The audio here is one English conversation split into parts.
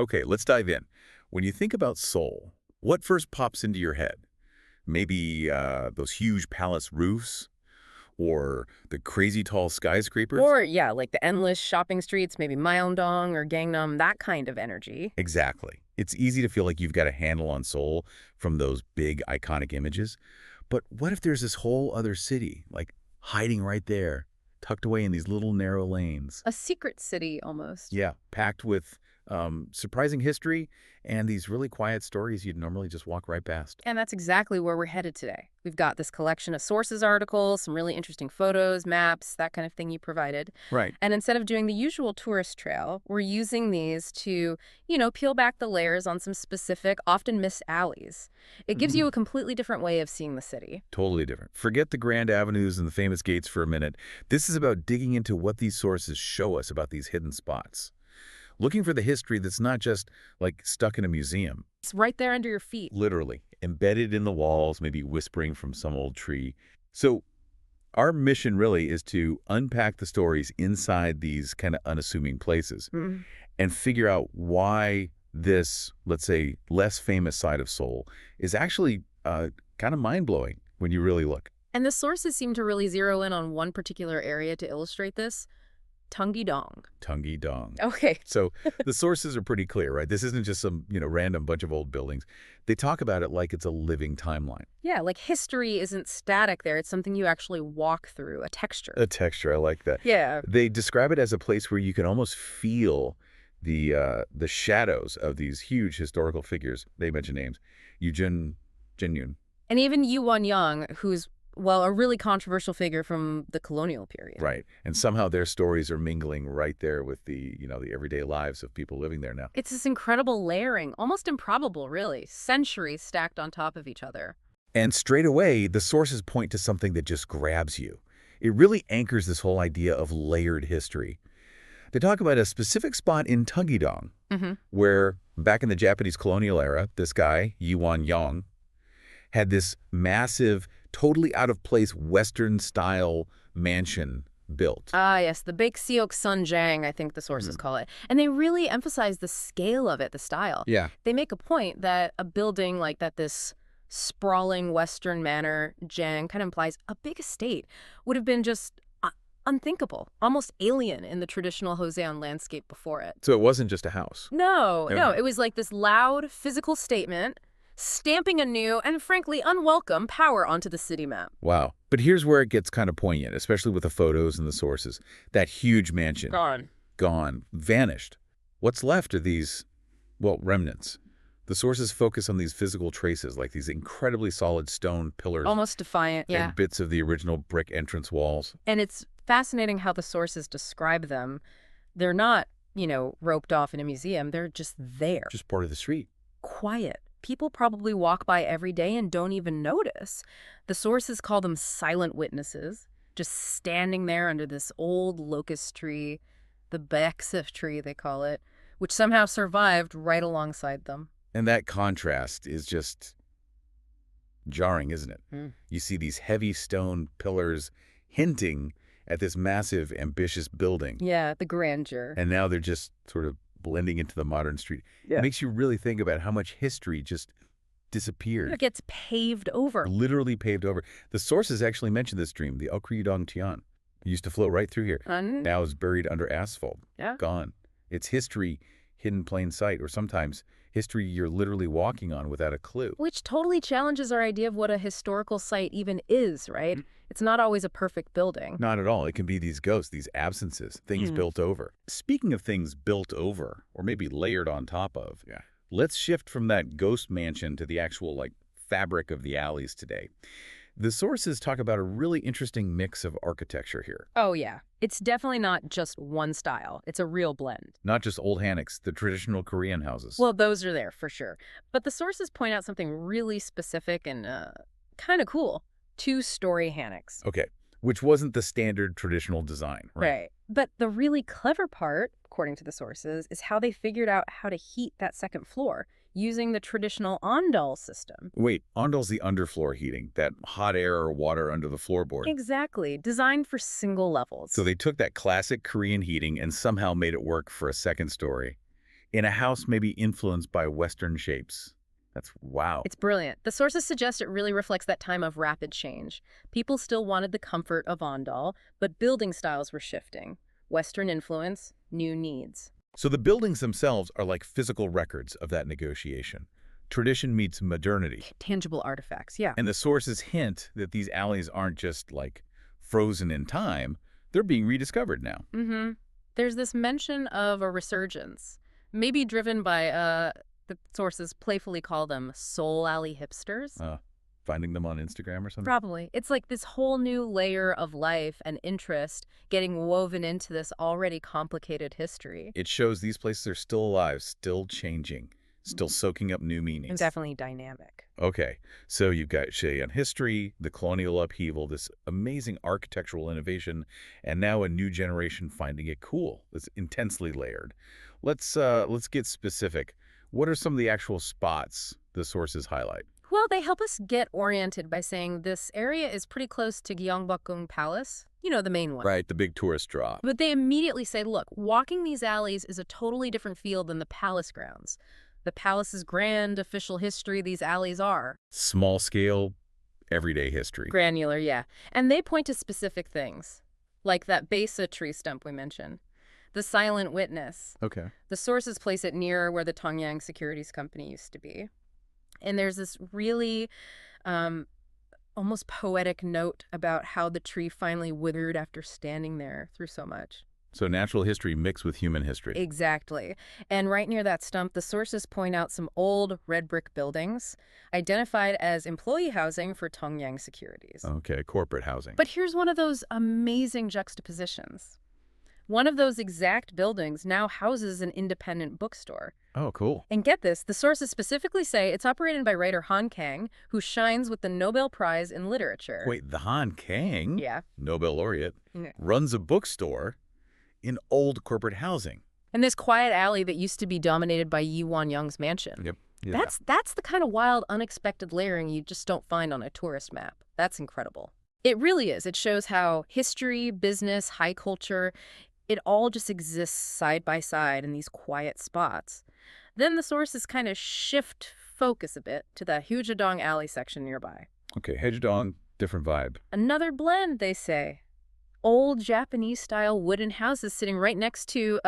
Okay, let's dive in. When you think about Seoul, what first pops into your head? Maybe those huge palace roofs or the crazy tall skyscrapers? Or, yeah, like the endless shopping streets, maybe Myeongdong or Gangnam, that kind of energy. Exactly. It's easy to feel like you've got a handle on Seoul from those big, iconic images. But what if there's this whole other city, like hiding right there, tucked away in these little narrow lanes? A secret city, almost. Yeah, packed with surprising history and these really quiet stories you'd normally just walk right past. And that's exactly where we're headed today. We've got this collection of sources articles, some really interesting photos, maps, that kind of thing you provided. Right. And instead of doing the usual tourist trail, we're using these to, peel back the layers on some specific, often missed alleys. It gives you a completely different way of seeing the city. Totally different. Forget the grand avenues and the famous gates for a minute. This is about digging into what these sources show us about these hidden spots. Looking for the history that's not just, like, stuck in a museum. It's right there under your feet. Literally, embedded in the walls, maybe whispering from some old tree. So our mission really is to unpack the stories inside these kind of unassuming places Mhm. and figure out why this, let's say, less famous side of Seoul is actually kind of mind-blowing when you really look. And the sources seem to really zero in on one particular area to illustrate this. Tunggi-dong. Tunggi-dong. Okay. So the sources are pretty clear, right? This isn't just some, random bunch of old buildings. They talk about it like it's a living timeline. Yeah, like history isn't static there. It's something you actually walk through, a texture. A texture, I like that. Yeah. They describe it as a place where you can almost feel the shadows of these huge historical figures. They mention names. Jinyun. And even Yu Won-young, who's, well, a really controversial figure from the colonial period. Right. And somehow their stories are mingling right there with the everyday lives of people living there now. It's this incredible layering, almost improbable, really. Centuries stacked on top of each other. And straight away, the sources point to something that just grabs you. It really anchors this whole idea of layered history. They talk about a specific spot in Tunggi-dong, where back in the Japanese colonial era, this guy, Yi Won-young, had this massive, totally out-of-place Western-style mansion built. Ah, yes, the Baekseok Sunjang, I think the sources call it. And they really emphasize the scale of it, the style. Yeah. They make a point that a building like that, this sprawling Western manor, Jang, kind of implies a big estate, would have been just unthinkable, almost alien in the traditional Joseon landscape before it. So it wasn't just a house. No, it was like this loud physical statement, stamping a new and frankly unwelcome power onto the city map. Wow. But here's where it gets kind of poignant, especially with the photos and the sources. That huge mansion. Gone. Gone. Vanished. What's left are these, well, remnants. The sources focus on these physical traces, like these incredibly solid stone pillars Almost defiant, yeah. and bits of the original brick entrance walls. And it's fascinating how the sources describe them. They're not, roped off in a museum. They're just there. Just part of the street. Quiet. People probably walk by every day and don't even notice. The sources call them silent witnesses, just standing there under this old locust tree, the Baekseok tree they call it, which somehow survived right alongside them. And that contrast is just jarring, isn't it? Mm. You see these heavy stone pillars hinting at this massive, ambitious building. Yeah, the grandeur. And now they're just sort of blending into the modern street. Yeah. It makes you really think about how much history just disappeared. It gets paved over. Literally paved over. The sources actually mention this stream, the Okryudong Tian. It used to flow right through here. Now is buried under asphalt. Yeah. Gone. It's history hidden in plain sight, or sometimes history you're literally walking on without a clue. Which totally challenges our idea of what a historical site even is, right? It's not always a perfect building. Not at all. It can be these ghosts, these absences, things built over. Speaking of things built over, or maybe layered on top of, let's shift from that ghost mansion to the actual, fabric of the alleys today. The sources talk about a really interesting mix of architecture here. Oh, yeah. It's definitely not just one style. It's a real blend. Not just old haneks, the traditional Korean houses. Well, those are there for sure. But the sources point out something really specific and kind of cool. Two-story haneks. Okay, which wasn't the standard traditional design, right? Right. But the really clever part, according to the sources, is how they figured out how to heat that second floor using the traditional ondol system. Wait, ondol's the underfloor heating, that hot air or water under the floorboard. Exactly. Designed for single levels. So they took that classic Korean heating and somehow made it work for a second story. in a house maybe influenced by Western shapes. That's wow. It's brilliant. The sources suggest it really reflects that time of rapid change. People still wanted the comfort of Andal, but building styles were shifting. Western influence, new needs. So the buildings themselves are like physical records of that negotiation. Tradition meets modernity. Tangible artifacts, yeah. And the sources hint that these alleys aren't just like frozen in time, they're being rediscovered now. There's this mention of a resurgence, maybe driven by, the sources playfully call them Seoul Alley hipsters. Finding them on Instagram or something? Probably. It's like this whole new layer of life and interest getting woven into this already complicated history. It shows these places are still alive, still changing, still soaking up new meanings. And definitely dynamic. Okay, so you've got Seoul history, the colonial upheaval, this amazing architectural innovation, and now a new generation finding it cool. It's intensely layered. Let's get specific. What are some of the actual spots the sources highlight? Well, they help us get oriented by saying this area is pretty close to Gyeongbokgung Palace, the main one. Right, the big tourist draw. But they immediately say, look, walking these alleys is a totally different feel than the palace grounds. The palace's grand official history, these alleys are. Small scale, everyday history. Granular, yeah. And they point to specific things, like that besa tree stump we mentioned. The silent witness. Okay. The sources place it near where the Tongyang Securities Company used to be. And there's this really almost poetic note about how the tree finally withered after standing there through so much. So natural history mixed with human history. Exactly. And right near that stump, the sources point out some old red brick buildings identified as employee housing for Tongyang Securities. Okay, corporate housing. But here's one of those amazing juxtapositions. One of those exact buildings now houses an independent bookstore. Oh, cool. And get this, the sources specifically say it's operated by writer Han Kang, who shines with the Nobel Prize in Literature. Wait, the Han Kang, Yeah. Nobel laureate, Yeah. runs a bookstore in old corporate housing. And this quiet alley that used to be dominated by Yi Wan-young's mansion. Yep. Yeah. That's the kind of wild, unexpected layering you just don't find on a tourist map. That's incredible. It really is. It shows how history, business, high culture, it all just exists side by side in these quiet spots. Then the sources kind of shift focus a bit to the Hujadong Alley section nearby. Okay, Hejidong, different vibe. Another blend, they say. Old Japanese-style wooden houses sitting right next to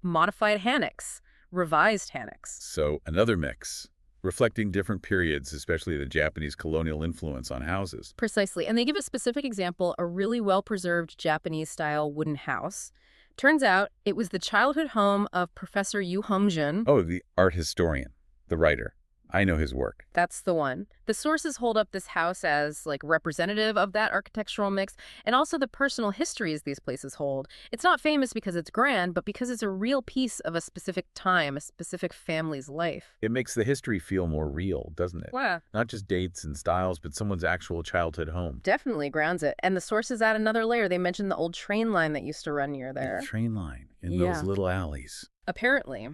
modified hammocks, revised hammocks. So another mix, reflecting different periods, especially the Japanese colonial influence on houses. Precisely. And they give a specific example, a really well-preserved Japanese-style wooden house. Turns out it was the childhood home of Professor Yu Hongjun. Oh, the art historian, the writer. I know his work. That's the one. The sources hold up this house as like representative of that architectural mix and also the personal histories these places hold. It's not famous because it's grand, but because it's a real piece of a specific time, a specific family's life. It makes the history feel more real, doesn't it? Wow. Not just dates and styles, but someone's actual childhood home. Definitely grounds it. And the sources add another layer. They mentioned the old train line that used to run near there. The train line in Yeah. those little alleys. Apparently.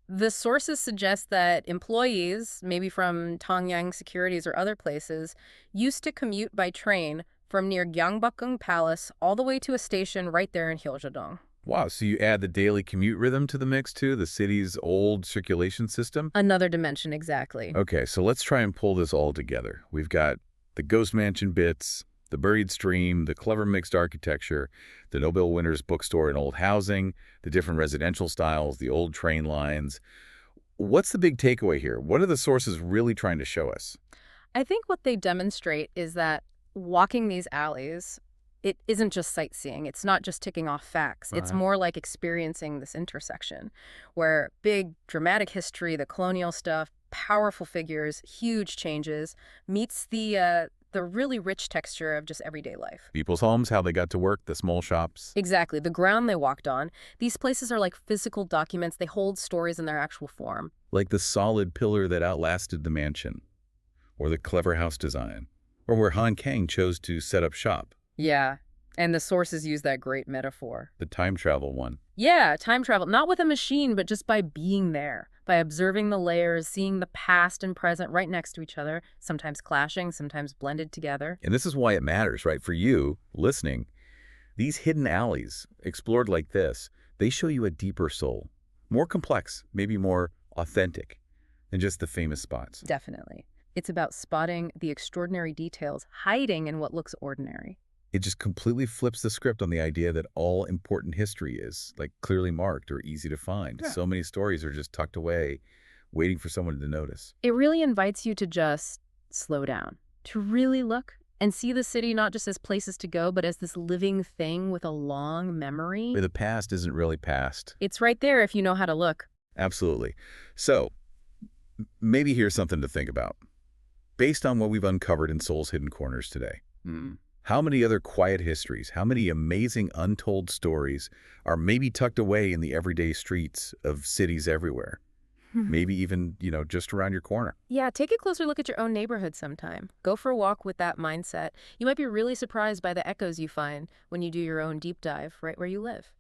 The sources suggest that employees, maybe from Tongyang Securities or other places, used to commute by train from near Gyeongbokgung Palace all the way to a station right there in Hyeojadong. Wow, so you add the daily commute rhythm to the mix too, the city's old circulation system? Another dimension, exactly. Okay, so let's try and pull this all together. We've got the ghost mansion bits, the buried stream, the clever mixed architecture, the Nobel winners bookstore and old housing, the different residential styles, the old train lines. What's the big takeaway here? What are the sources really trying to show us? I think what they demonstrate is that walking these alleys, it isn't just sightseeing. It's not just ticking off facts. It's more like experiencing this intersection where big dramatic history, the colonial stuff, powerful figures, huge changes, meets the really rich texture of just everyday life. People's homes, how they got to work, the small shops. Exactly. The ground they walked on. These places are like physical documents. They hold stories in their actual form. Like the solid pillar that outlasted the mansion, or the clever house design, or where Han Kang chose to set up shop. Yeah. And the sources use that great metaphor. The time travel one. Yeah, time travel. Not with a machine, but just by being there. By observing the layers, seeing the past and present right next to each other, sometimes clashing, sometimes blended together. And this is why it matters, right? For you, listening, these hidden alleys, explored like this, they show you a deeper soul. more complex, maybe more authentic than just the famous spots. Definitely. It's about spotting the extraordinary details hiding in what looks ordinary. It just completely flips the script on the idea that all important history is, like, clearly marked or easy to find. Yeah. So many stories are just tucked away, waiting for someone to notice. It really invites you to just slow down, to really look and see the city not just as places to go, but as this living thing with a long memory. Where the past isn't really past. It's right there if you know how to look. Absolutely. So, maybe here's something to think about. Based on what we've uncovered in Seoul's Hidden Corners today, how many other quiet histories, how many amazing untold stories are maybe tucked away in the everyday streets of cities everywhere? Maybe even, just around your corner. Yeah, take a closer look at your own neighborhood sometime. Go for a walk with that mindset. You might be really surprised by the echoes you find when you do your own deep dive right where you live.